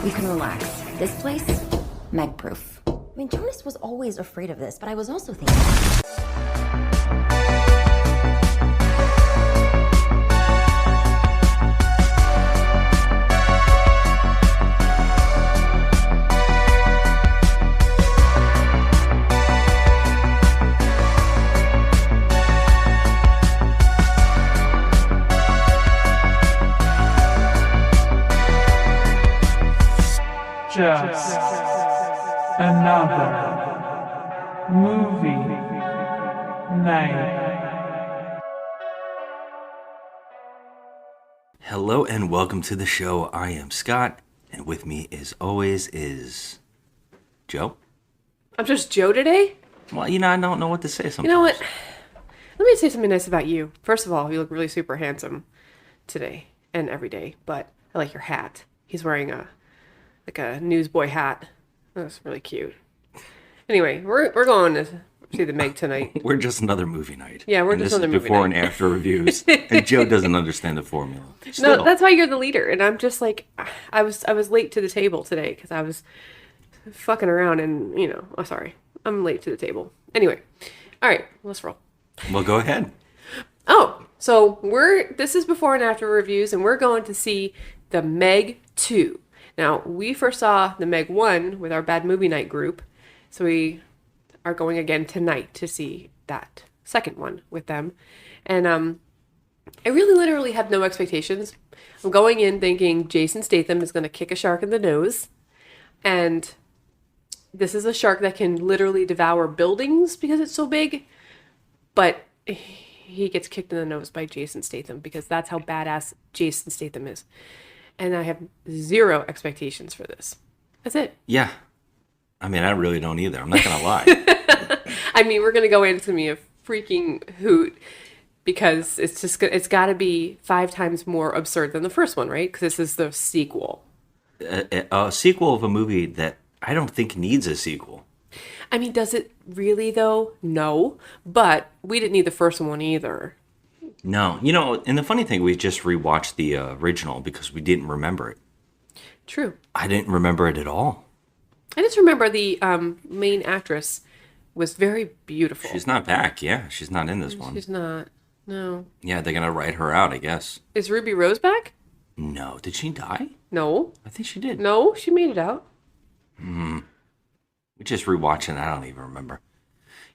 You can relax. This place, Meg-proof. I mean, Jonas was always afraid of this, but I was also thinking... Just another movie night. Hello and welcome to the show. I am Scott, and with me as always is Joe. I'm just Joe today? Well, I don't know what to say sometimes. You know what? Let me say something nice about you. First of all, you look really super handsome today and every day, but I like your hat. He's wearing a newsboy hat. That's really cute. Anyway, we're going to see the Meg tonight. We're just another movie night. Yeah, we're and just this another is movie before night. and after reviews, and Joe doesn't understand the formula. Still. No, that's why you're the leader, and I'm just like, I was late to the table today because I was fucking around, and oh, sorry, I'm late to the table. Anyway, all right, let's roll. Well, go ahead. Oh, so this is before and after reviews, and we're going to see the Meg 2. Now, we first saw the Meg 1 with our Bad Movie Night group, so we are going again tonight to see that second one with them. And I really literally have no expectations. I'm going in thinking Jason Statham is going to kick a shark in the nose, and this is a shark that can literally devour buildings because it's so big, but he gets kicked in the nose by Jason Statham because that's how badass Jason Statham is. And I have zero expectations for this. That's it. Yeah. I mean, I really don't either. I'm not going to lie. I mean, we're going to go in. It's going to be a freaking hoot because it's got to be 5 times more absurd than the first one, right? Because this is the sequel. A sequel of a movie that I don't think needs a sequel. I mean, does it really, though? No. But we didn't need the first one either. No. And the funny thing, we just rewatched the original because we didn't remember it. True. I didn't remember it at all. I just remember the main actress was very beautiful. She's not back, yeah. She's not in this one. She's not. No. Yeah, they're going to write her out, I guess. Is Ruby Rose back? No. Did she die? No. I think she did. No, she made it out. We just rewatched it, I don't even remember.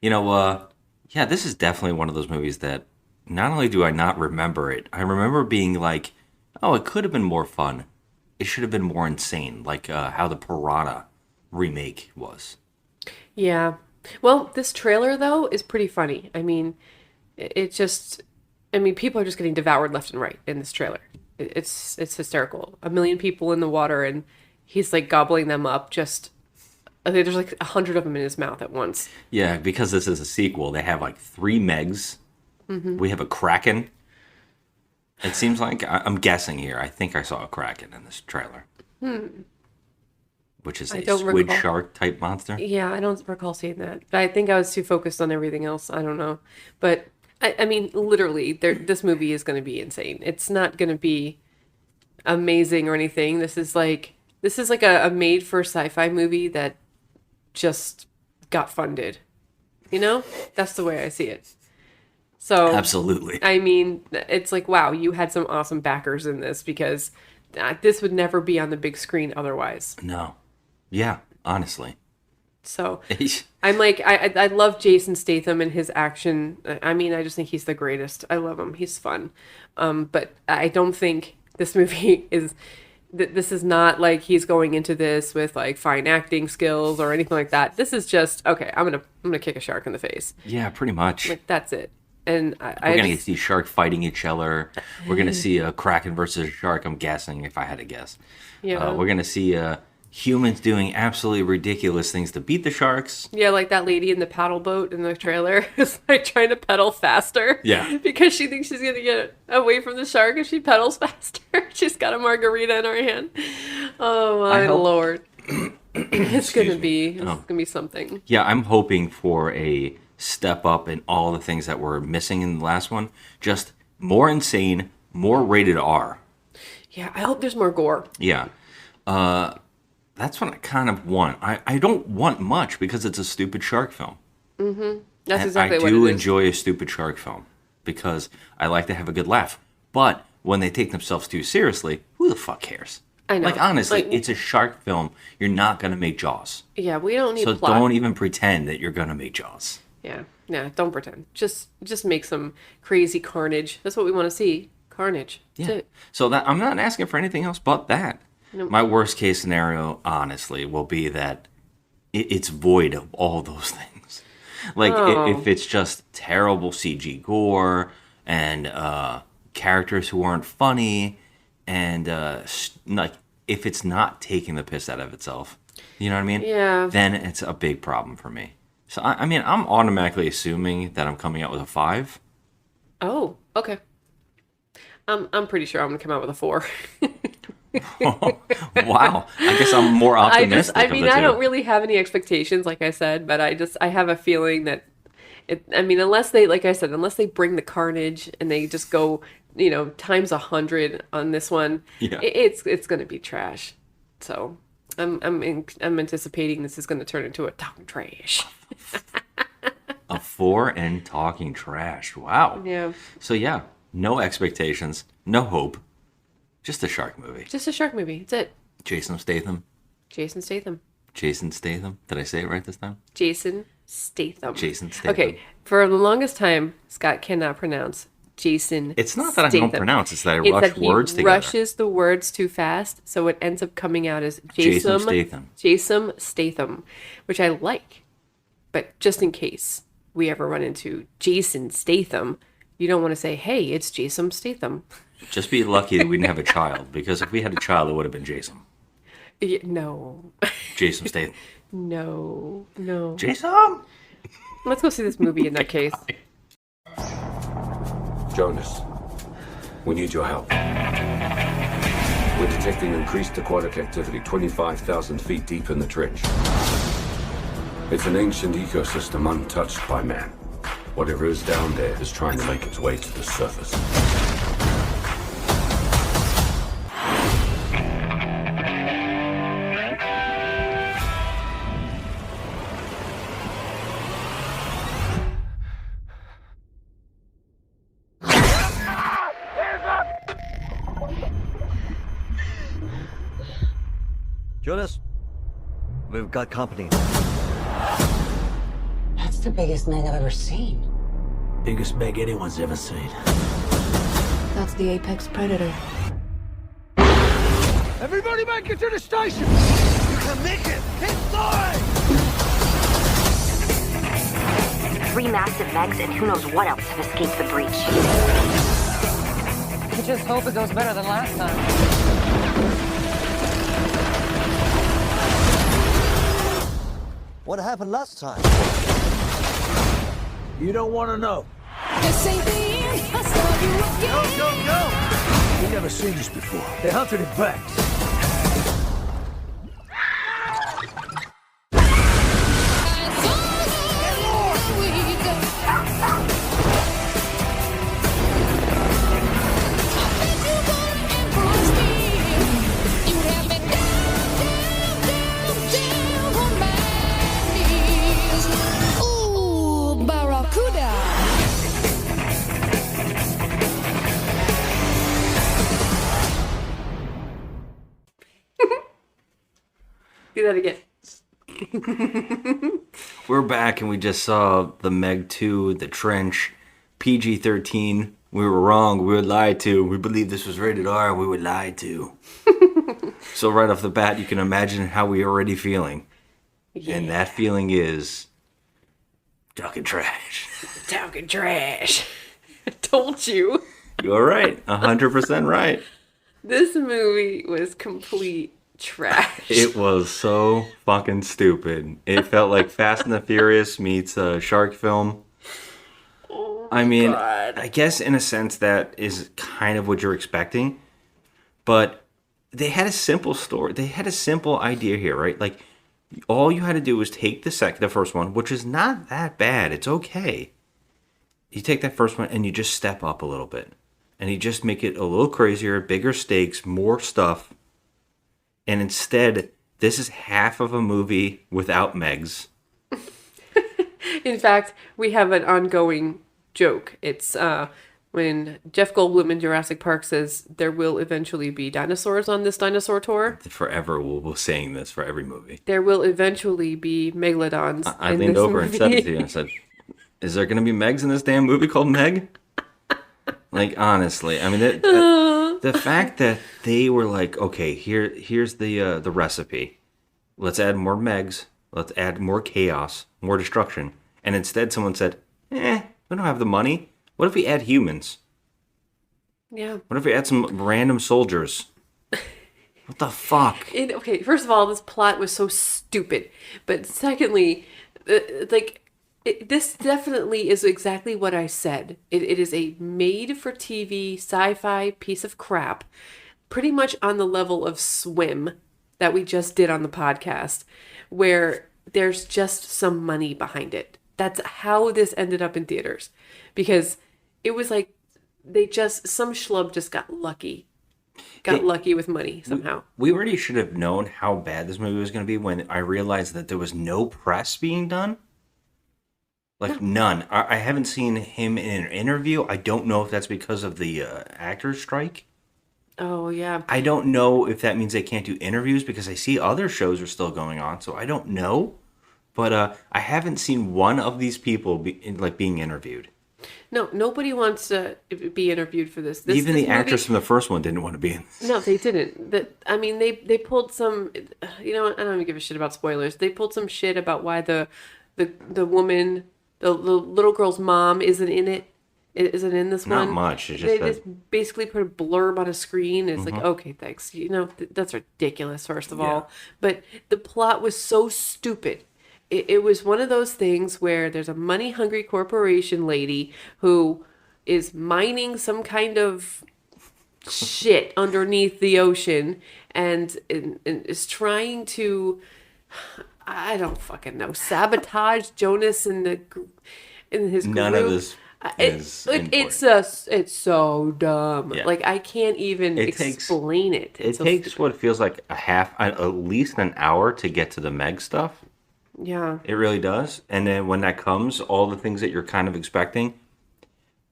Yeah, this is definitely one of those movies that not only do I not remember it, I remember being like, oh, it could have been more fun. It should have been more insane, like how the Piranha remake was. Yeah. Well, this trailer, though, is pretty funny. I mean, people are just getting devoured left and right in this trailer. It's hysterical. 1 million people in the water, and he's, like, gobbling them up just... There's, like, 100 of them in his mouth at once. Yeah, because this is a sequel, they have, like, 3 Megs. Mm-hmm. We have a Kraken. It seems like, I'm guessing here, I think I saw a Kraken in this trailer. Which is a squid shark type monster. Yeah, I don't recall seeing that. But I think I was too focused on everything else. I don't know. But, I mean, literally, this movie is going to be insane. It's not going to be amazing or anything. This is like a made-for sci-fi movie that just got funded. That's the way I see it. So Absolutely. I mean, it's like, wow, you had some awesome backers in this because this would never be on the big screen otherwise. No. Yeah, honestly. So I'm like, I love Jason Statham and his action. I mean, I just think he's the greatest. I love him. He's fun. But I don't think this movie is... This is not like he's going into this with like fine acting skills or anything like that. This is just, okay, I'm gonna kick a shark in the face. Yeah, pretty much. Like, that's it. And we're going to see shark fighting each other. We're going to see a Kraken versus a shark, I'm guessing, if I had to guess. Yeah. We're going to see humans doing absolutely ridiculous things to beat the sharks. Yeah, like that lady in the paddle boat in the trailer is like trying to pedal faster. Yeah. Because she thinks she's going to get away from the shark if she pedals faster. She's got a margarita in her hand. Oh, my Lord. It's going to be something. Yeah, I'm hoping for a step up in all the things that were missing in the last one. Just more insane, more rated R. Yeah, I hope there's more gore. Yeah. That's what I kind of want. I don't want much because it's a stupid shark film. That's And exactly I what do it is. enjoy a stupid shark film because I like to have a good laugh. But when they take themselves too seriously, who the fuck cares? I know. Like, honestly, Like- it's a shark film. You're not going to make Jaws. Yeah, we don't need So plot. don't even pretend that you're going to make Jaws. Yeah, don't pretend. Just make some crazy carnage. That's what we want to see. Carnage. That's Yeah. it. So that I'm not asking for anything else but that. My worst case scenario, honestly, will be that it's void of all those things. Like if it's just terrible CG gore and characters who aren't funny, and like if it's not taking the piss out of itself, you know what I mean? Yeah. Then it's a big problem for me. So I mean, I'm automatically assuming that I'm coming out with a 5. Oh, okay. I'm pretty sure I'm gonna come out with a 4. Wow. I guess I'm more optimistic. I of mean, the I two. don't really have any expectations, like I said, but I have a feeling that I mean, unless they, like I said, unless they bring the carnage and they just go, times 100 on this one, Yeah. it's gonna be trash. So I'm anticipating this is gonna turn into a talking trash. A 4 and talking trash. Wow. Yeah, So yeah, no expectations, no hope, just a shark movie. just a shark movie. That's it. Jason Statham. Jason Statham. Jason Statham. Did I say it right this time? Jason Statham. Jason Statham. Okay, for the longest time, Scott cannot pronounce Jason. It's not that I don't Statham. pronounce; it's that I It's rush that he words together. rushes the words too fast, so it ends up coming out as Jason Statham. Jason Statham, which I like. But just in case we ever run into Jason Statham, you don't want to say, "Hey, it's Jason Statham." Just be lucky that we didn't have a child, because if we had a child, it would have been Jason. No, Jason Statham. no. Jason. Let's go see this movie in that case. Jonas, we need your help. We're detecting increased aquatic activity 25,000 feet deep in the trench. It's an ancient ecosystem untouched by man. Whatever is down there is trying to make its way to the surface. Jonas, we've got company. That's the biggest Meg I've ever seen. Biggest Meg anyone's ever seen. That's the apex predator. Everybody make it to the station! You can make it! Keep going! 3 massive Megs and who knows what else have escaped the breach. You just hope it goes better than last time. What happened last time? You don't want to know. This ain't the end. I saw you again. Go! We've never seen this before. They hunted it back. Barracuda. Do that again. We're back, and we just saw the Meg 2, The Trench, PG-13. We were wrong. We were lied to. We believed this was rated R. We were lied to. So right off the bat, you can imagine how we are already feeling. And that feeling is talking trash. Talking trash. I told you. You're right. 100% right. This movie was complete trash. It was so fucking stupid. It felt like Fast and the Furious meets a shark film. I mean, God. I guess in a sense that is kind of what you're expecting. But they had a simple story. They had a simple idea here, right? Like, all you had to do was take the first one, which is not that bad. It's okay. You take that first one and you just step up a little bit. And you just make it a little crazier, bigger stakes, more stuff. And instead, This is half of a movie without Megs. In fact, we have an ongoing joke. It's when Jeff Goldblum in Jurassic Park says there will eventually be dinosaurs on this dinosaur tour. Forever we'll be saying this for every movie. There will eventually be megalodons. I in leaned this over movie. and said it to you. I said, is there going to be Megs in this damn movie called Meg? Like, honestly, I mean, the fact that they were like, okay, here's the recipe. Let's add more Megs. Let's add more chaos, more destruction. And instead someone said, we don't have the money. What if we add humans? Yeah. What if we add some random soldiers? What the fuck? Okay, first of all, this plot was so stupid. But secondly, this definitely is exactly what I said. It is a made-for-TV sci-fi piece of crap, pretty much on the level of Swim that we just did on the podcast, where there's just some money behind it. That's how this ended up in theaters. Because it was like some schlub just got lucky. Lucky with money somehow. We already should have known how bad this movie was going to be when I realized that there was no press being done. Like, none. I haven't seen him in an interview. I don't know if that's because of the actors' strike. Oh, yeah. I don't know if that means they can't do interviews because I see other shows are still going on, so I don't know. But I haven't seen one of these people being interviewed. No, nobody wants to be interviewed for this. Even the movie, actress from the first one didn't want to be in this. No, they didn't. They pulled some. You know what? I don't even give a shit about spoilers. They pulled some shit about why the woman, the little girl's mom, isn't in it. Isn't in this Not one. much. It's They just just basically put a blurb on a screen. It's like, okay, thanks. You know, that's ridiculous. First of all, but the plot was so stupid. It was one of those things where there's a money-hungry corporation lady who is mining some kind of shit underneath the ocean and is trying to, I don't fucking know, sabotage Jonas and his group. None of this is It's so dumb. Yeah. Like, I can't even explain it. It takes what feels like at least an hour to get to the Meg stuff. Yeah. It really does. And then when that comes, all the things that you're kind of expecting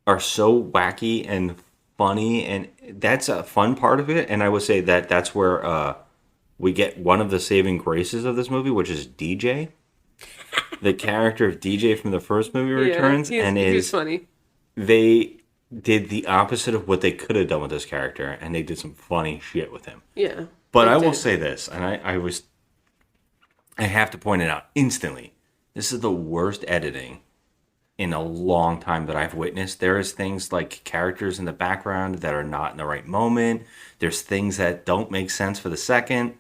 are so wacky and funny. And that's a fun part of it. And I would say that that's where we get one of the saving graces of this movie, which is DJ. The character of DJ from the first movie returns. He's funny. They did the opposite of what they could have done with this character. And they did some funny shit with him. Yeah. But I will say this, and I have to point it out instantly. This is the worst editing in a long time that I've witnessed. There is things like characters in the background that are not in the right moment. There's things that don't make sense for the second.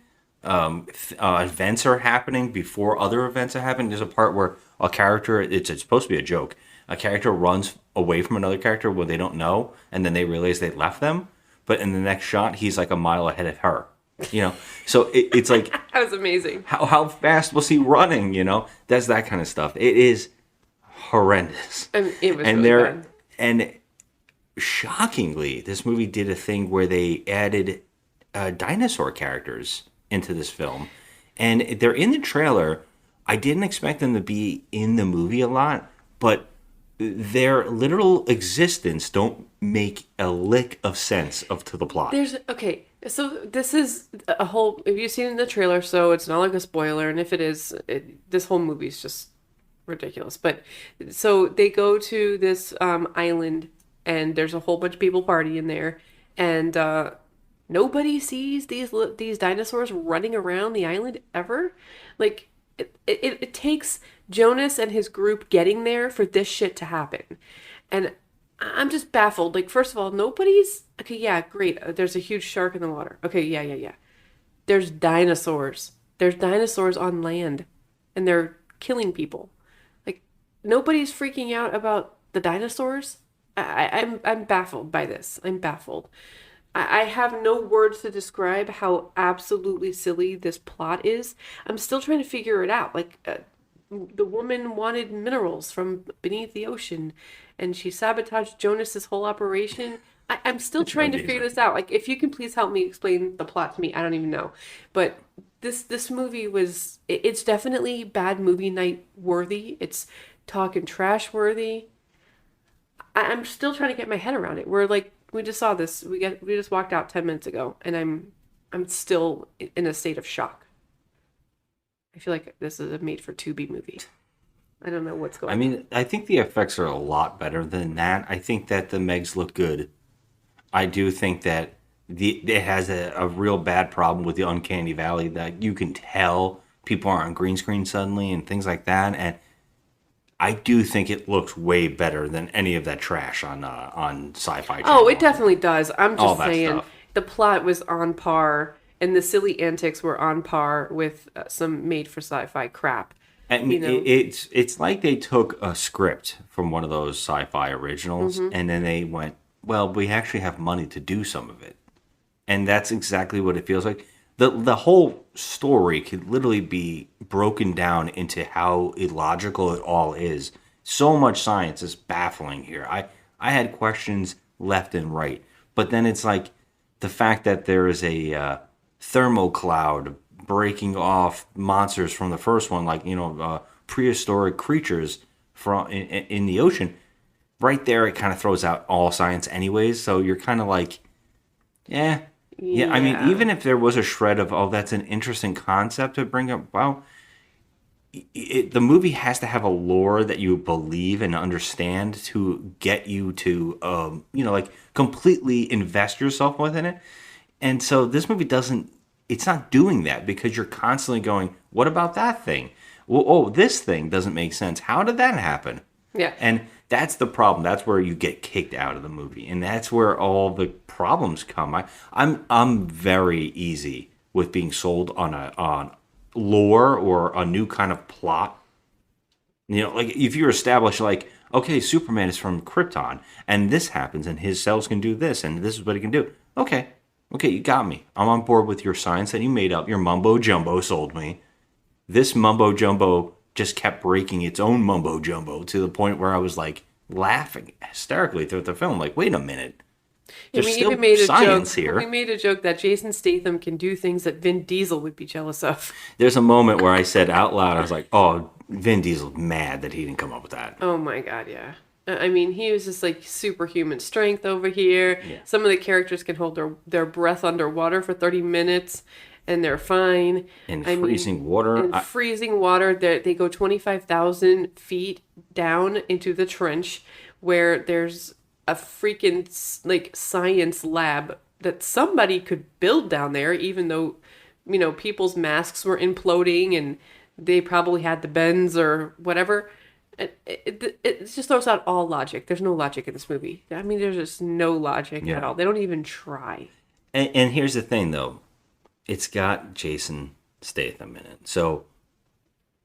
Events are happening before other events are happening. There's a part where a character, it's supposed to be a joke. A character runs away from another character when they don't know, and then they realize they left them. But in the next shot, he's like a mile ahead of her. You know, so it's like That was amazing. how fast was he running? You know, that's that kind of stuff. It is horrendous. I mean, it was really bad. And shockingly, this movie did a thing where they added dinosaur characters into this film, and they're in the trailer. I didn't expect them to be in the movie a lot, but their literal existence don't make a lick of sense to the plot. So this is a whole. If you've seen the trailer, so it's not like a spoiler, and if it is, this whole movie is just ridiculous. But so they go to this island, and there's a whole bunch of people partying there, and nobody sees these dinosaurs running around the island ever. Like it takes Jonas and his group getting there for this shit to happen, and I'm just baffled. Like, first of all, nobody's... Okay, yeah, great. There's a huge shark in the water. Okay, yeah. There's dinosaurs. There's dinosaurs on land. And they're killing people. Like, nobody's freaking out about the dinosaurs. I'm baffled by this. I'm baffled. I have no words to describe how absolutely silly this plot is. I'm still trying to figure it out. Like, the woman wanted minerals from beneath the ocean, and she sabotaged Jonas's whole operation. I'm still trying to figure this out. Like, if you can please help me explain the plot to me, I don't even know. But this movie was it's definitely bad movie night worthy. It's talking trash worthy. I'm still trying to get my head around it. We're like we just saw this. We just walked out 10 minutes ago, and I'm still in a state of shock. I feel like this is a made-for-TV movie. I don't know what's going on. I mean, I think the effects are a lot better than that. I think that the Megs look good. I do think that it has a real bad problem with the Uncanny Valley that you can tell people are on green screen suddenly and things like that. And I do think it looks way better than any of that trash on Sci-Fi Channel. Oh, it definitely does. I'm All just that saying stuff. the plot was on par, and the silly antics were on par with some made-for-sci-fi crap. And you know? it's like they took a script from one of those sci-fi originals and then they went, well, we actually have money to do some of it. And that's exactly what it feels like. The whole story could literally be broken down into how illogical it all is. So much science is baffling here. I had questions left and right. But then it's like the fact that there is a thermocloud breaking off monsters from the first one, like, prehistoric creatures from in the ocean. Right there, it kind of throws out all science anyways. So you're kind of like, yeah. I mean, even if there was a shred of, oh, that's an interesting concept to bring up, well, the movie has to have a lore that you believe and understand to get you to, completely invest yourself within it. And so this movie it's not doing that because you're constantly going, what about that thing? Well, oh, this thing doesn't make sense. How did that happen? Yeah. And that's the problem. That's where you get kicked out of the movie, and that's where all the problems come. I'm very easy with being sold on lore or a new kind of plot. Like if you establish like, okay, Superman is from Krypton, and this happens, and his cells can do this, and this is what he can do. Okay, you got me. I'm on board with your science that you made up. Your mumbo jumbo sold me. This mumbo jumbo just kept breaking its own mumbo jumbo to the point where I was like laughing hysterically throughout the film. Like, wait a minute. There's we still even made a science joke. here. We made a joke that Jason Statham can do things that Vin Diesel would be jealous of. There's a moment where I said out loud, I was like, oh, Vin Diesel's mad that he didn't come up with that. Oh my god, yeah. I mean, he was just like superhuman strength over here. Yeah. Some of the characters can hold their breath underwater for 30 minutes and they're fine. In freezing water. In freezing water, they go 25,000 feet down into the trench where there's a freaking like science lab that somebody could build down there, even though, people's masks were imploding and they probably had the bends or whatever. It just throws out all logic. There's no logic in this movie. I mean, there's just no logic at all. They don't even try. And here's the thing, though. It's got Jason Statham in it. So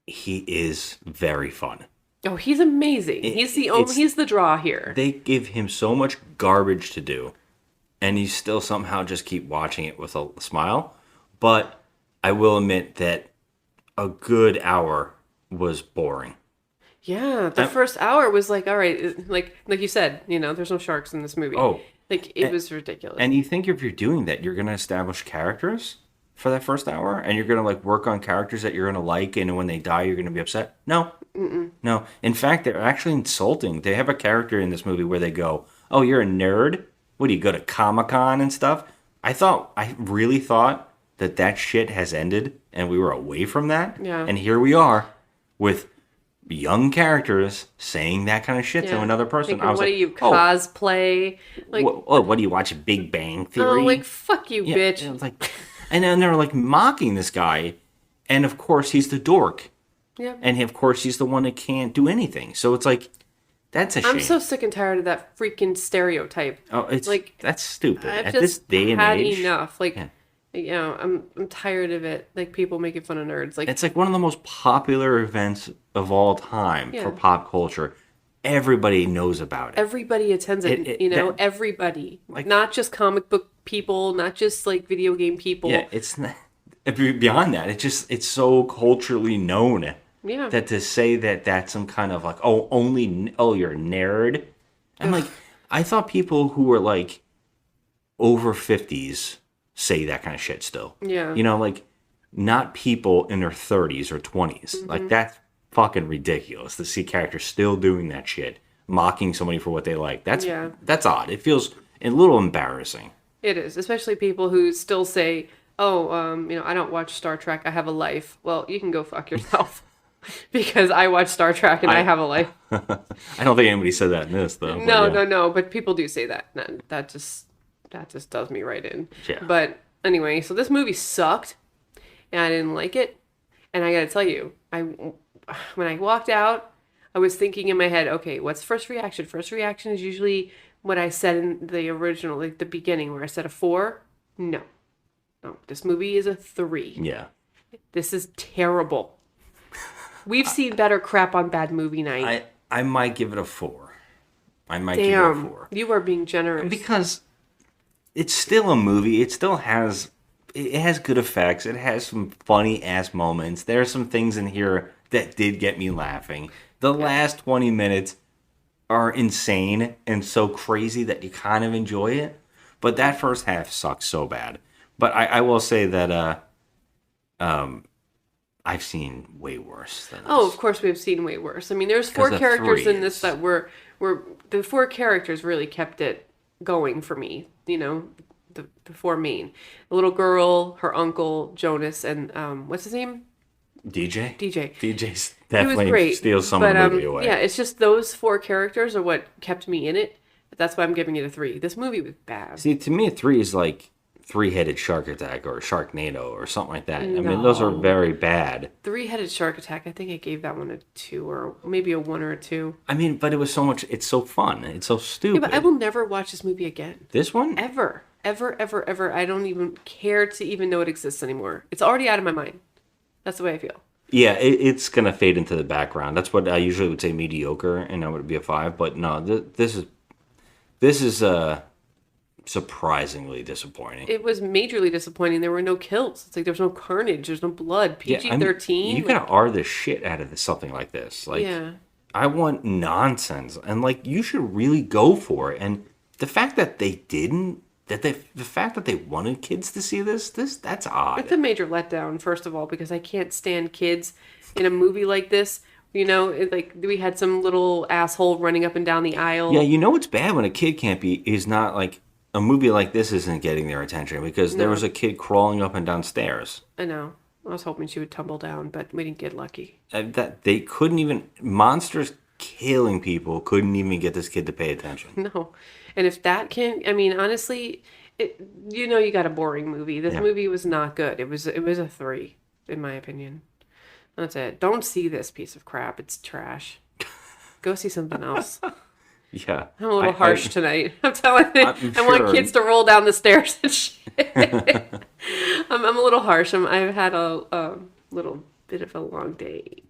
he is very fun. Oh, he's amazing. He's the draw here. They give him so much garbage to do, and you still somehow just keep watching it with a smile. But I will admit that a good hour was boring. Yeah, the first hour was like, all right, like you said, there's no sharks in this movie. Oh. Like, it was ridiculous. And you think if you're doing that, you're going to establish characters for that first hour? And you're going to, like, work on characters that you're going to like, and when they die, you're going to be upset? No. No. In fact, they're actually insulting. They have a character in this movie where they go, oh, you're a nerd? What, do you go to Comic-Con and stuff? I really thought that shit has ended, and we were away from that. Yeah. And here we are with young characters saying that kind of shit to another person. Thinking, I was what like, do you cosplay? Like, what do you watch? Big Bang Theory? oh, like, fuck you, Yeah, bitch. and it was like, and then they were like mocking this guy, and of course he's the dork, and of course he's the one that can't do anything. So it's like, that's a shame. I'm so sick and tired of that freaking stereotype. Oh, it's like that's stupid. I've At just this day and had age, enough. Like, I'm tired of it. Like, people making fun of nerds. Like, it's like one of the most popular events of all time for pop culture. Everybody knows about it. everybody attends it. Everybody. Like, not just comic book people, not just like video game people. Yeah, it's not, beyond that. It's so culturally known. Yeah. That to say that that's some kind of like, you're a nerd. I'm like, I thought people who were like over 50s say that kind of shit still. Yeah. Like not people in their 30s or 20s. Mm-hmm. Like, that's fucking ridiculous to see characters still doing that shit, mocking somebody for what they like. That's odd. It feels a little embarrassing. It is, especially people who still say, "Oh, I don't watch Star Trek. I have a life." Well, you can go fuck yourself, because I watch Star Trek and I have a life. I don't think anybody said that in this though. No. But people do say that. That just does me right in. Yeah. But anyway, so this movie sucked, and I didn't like it. And I gotta tell you, when I walked out, I was thinking in my head, okay, what's first reaction? First reaction is usually what I said in the original, like the beginning, where I said a 4. No, this movie is a 3. Yeah. This is terrible. We've seen better crap on Bad Movie Night. I might give it a 4. I might give it a 4. You are being generous. Because it's still a movie. It has good effects. It has some funny ass moments. There are some things in here that did get me laughing. The last 20 minutes are insane and so crazy that you kind of enjoy it. But that first half sucks so bad. But I will say that I've seen way worse than this. Oh, of course we've seen way worse. I mean, there's 4 characters in this that were the 4 characters really kept it going for me. You know, the 4 main. The little girl, her uncle, Jonas, and what's his name? DJ? DJ's He was definitely great, steals some of the movie away. Yeah, it's just those 4 characters are what kept me in it. That's why I'm giving it a 3. This movie was bad. See, to me, a 3 is like Three-Headed Shark Attack or Sharknado or something like that. I mean, those are very bad. Three-Headed Shark Attack, I think I gave that one a 2 or maybe a 1 or a 2. I mean, but it was so much, it's so fun. It's so stupid. Yeah, but I will never watch this movie again. This one? Ever. I don't even care to even know it exists anymore. It's already out of my mind. That's the way I feel. Yeah, it's going to fade into the background. That's what I usually would say mediocre, and that would be a 5. But no, this is surprisingly disappointing. It was majorly disappointing. There were no kills. It's like there was no carnage. There's no blood. PG-13. You gotta R the shit out of something like this. Like, yeah. I want nonsense, and like you should really go for it. And the fact that they didn't, the fact that they wanted kids to see that's odd. It's a major letdown, first of all, because I can't stand kids in a movie like this. You know, like we had some little asshole running up and down the aisle. Yeah, you know it's bad when a kid is not like a movie like this isn't getting their attention because there was a kid crawling up and down stairs. I know. I was hoping she would tumble down, but we didn't get lucky. That they couldn't even monsters killing people couldn't even get this kid to pay attention. No, and if that can, I mean, honestly, you got a boring movie. This movie was not good. It was a 3, in my opinion. That's it. Don't see this piece of crap. It's trash. Go see something else. Yeah. I'm a little harsh tonight. I'm telling you. I want kids to roll down the stairs and shit. I'm a little harsh. I've had a little bit of a long day.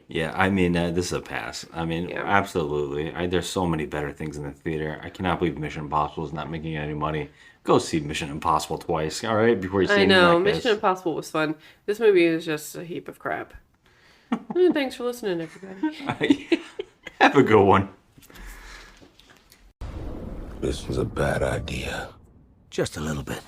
Yeah, I mean, this is a pass. I mean, absolutely. There's so many better things in the theater. I cannot believe Mission Impossible is not making any money. Go see Mission Impossible twice, all right, before you see I anything know. like Mission this. Impossible was fun. This movie is just a heap of crap. Thanks for listening, everybody. Have a good one. This was a bad idea. Just a little bit.